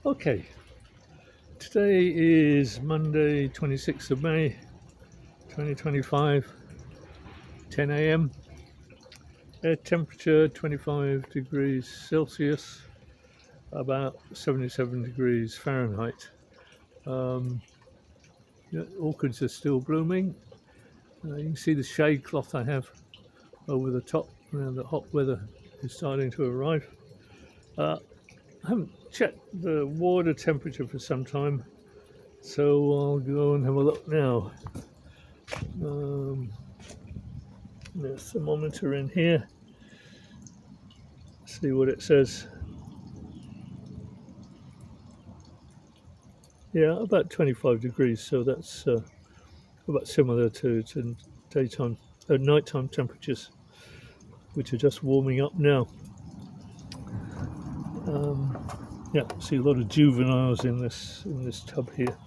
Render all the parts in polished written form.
Okay, today is Monday, 26th of May, 2025, 10 a.m. Air temperature 25 degrees Celsius, about 77 degrees Fahrenheit. Orchids are still blooming. You can see the shade cloth I have over the top. The hot weather is starting to arrive. I haven't checked the water temperature for some time, so I'll go and have a look now. There's a thermometer in here. See what it says. Yeah, about 25 degrees, so that's about similar to daytime, nighttime temperatures, which are just warming up now. Yeah, see a lot of juveniles in this tub here.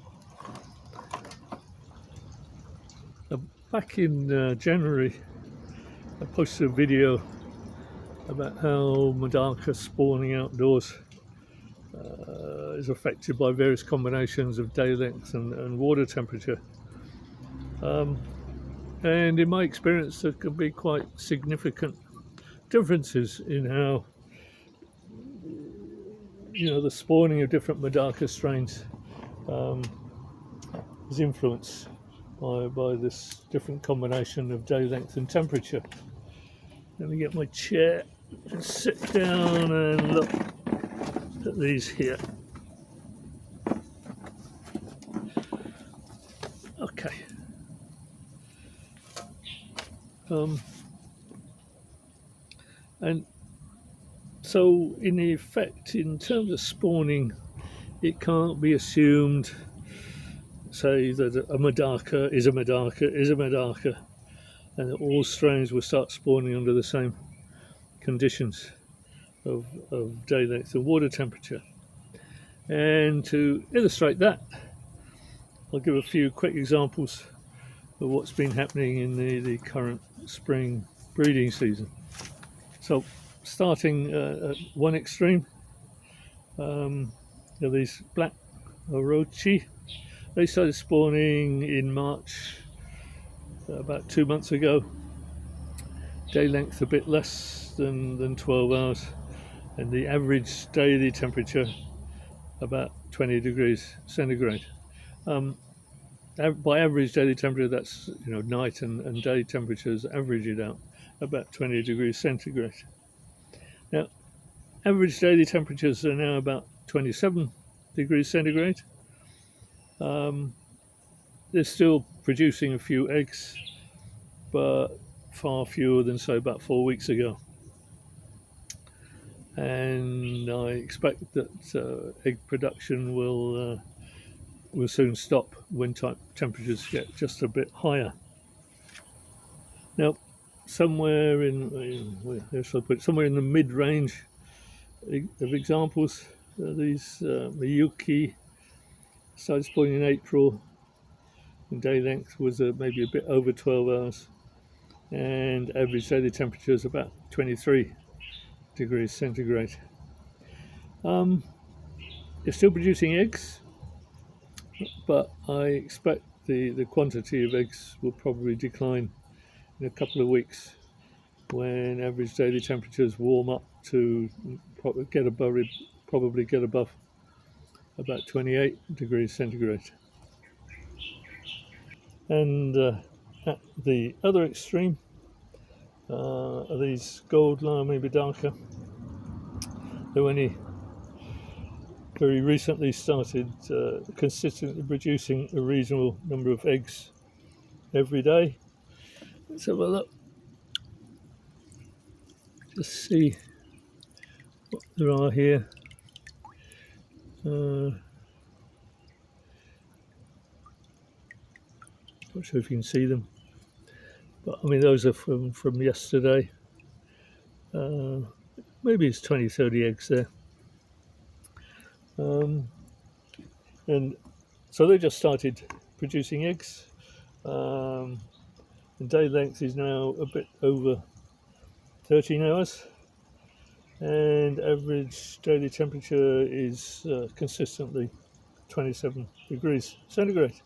Back in January, I posted a video about how MEDAKA spawning outdoors is affected by various combinations of day length and water temperature. And in my experience, there can be quite significant differences in how the spawning of different MEDAKA strains is influenced by this different combination of day length and temperature. Let me get my chair and sit down and look at these here. Okay. And so, in effect, in terms of spawning, it can't be assumed, say, that a MEDAKA is a MEDAKA is a MEDAKA, and that all strains will start spawning under the same conditions of day length and water temperature. And to illustrate that, I'll give a few quick examples of what's been happening in the current spring breeding season. So, starting at one extreme, these black orochi, they started spawning in March, about 2 months ago. Day length a bit less than 12 hours, and the average daily temperature about 20 degrees centigrade. By average daily temperature, that's night and day temperatures, average it out about 20 degrees centigrade. Now, average daily temperatures are now about 27 degrees centigrade. They're still producing a few eggs, but far fewer than, say, about 4 weeks ago. And I expect that egg production will soon stop when temperatures get just a bit higher. Now, somewhere in the mid-range of examples, these Miyuki started spawning in April, and day length was maybe a bit over 12 hours, and average daily temperature is about 23 degrees centigrade. They're still producing eggs, but I expect the quantity of eggs will probably decline in a couple of weeks when average daily temperatures warm up to probably get above about 28 degrees centigrade. And at the other extreme are these gold lime MEDAKA. They only very recently started consistently producing a reasonable number of eggs every day. Let's have a look. Just see what there are here. Not sure if you can see them, but I mean those are from yesterday. Maybe it's 20-30 eggs there. And so they just started producing eggs. The day length is now a bit over 13 hours, and average daily temperature is consistently 27 degrees centigrade.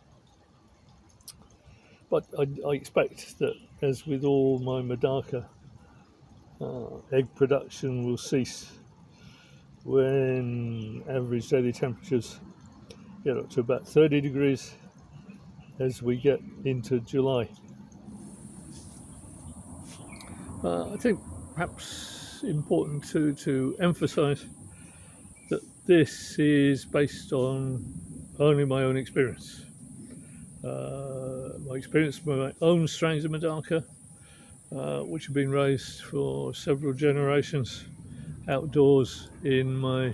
But I expect that, as with all my MEDAKA, egg production will cease when average daily temperatures get up to about 30 degrees as we get into July. I think perhaps important to emphasize that this is based on only my own experience. My experience with my own strains of MEDAKA, which have been raised for several generations outdoors in my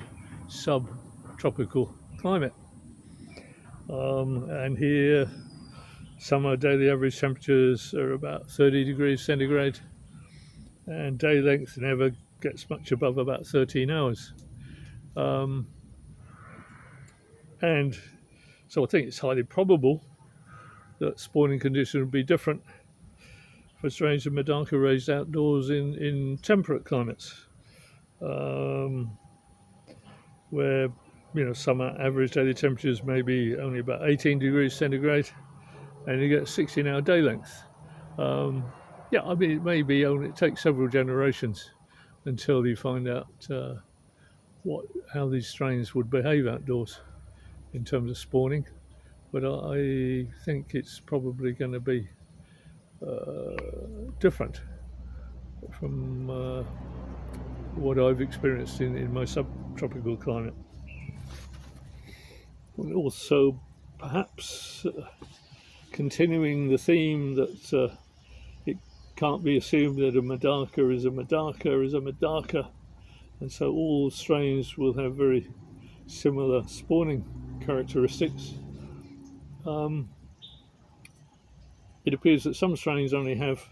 subtropical climate. And here, summer daily average temperatures are about 30 degrees centigrade, and day length never gets much above about 13 hours. And so I think it's highly probable that spawning conditions would be different for strains of MEDAKA raised outdoors in temperate climates, where summer average daily temperatures may be only about 18 degrees centigrade, and you get 16-hour day length. I mean, it may be only it takes several generations until you find out how these strains would behave outdoors in terms of spawning. But I think it's probably going to be different from what I've experienced in my subtropical climate. And also, perhaps continuing the theme that it can't be assumed that a MEDAKA is a MEDAKA is a MEDAKA, and so all strains will have very similar spawning characteristics. It appears that some strains only have,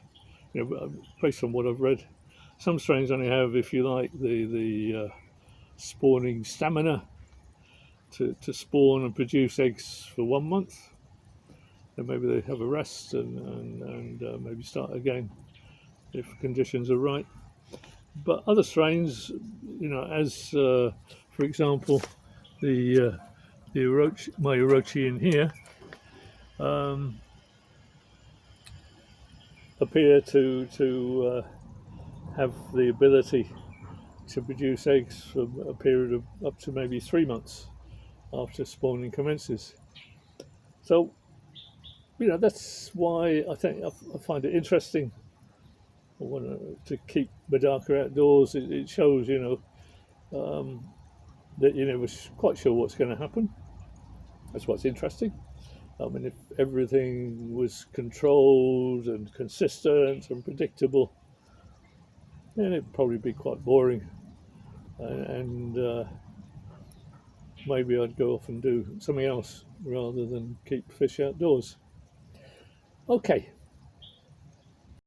based on what I've read, some strains only have, if you like, the spawning stamina to spawn and produce eggs for 1 month. Then maybe they have a rest and maybe start again if conditions are right. But other strains, as for example, my Orochi in here, appear to have the ability to produce eggs for a period of up to maybe 3 months after spawning commences. So, that's why I think I find it interesting. I want to keep MEDAKA outdoors. It shows, that you're never quite sure what's going to happen. That's what's interesting. I mean, if everything was controlled and consistent and predictable, then it'd probably be quite boring. And maybe I'd go off and do something else rather than keep fish outdoors. Okay,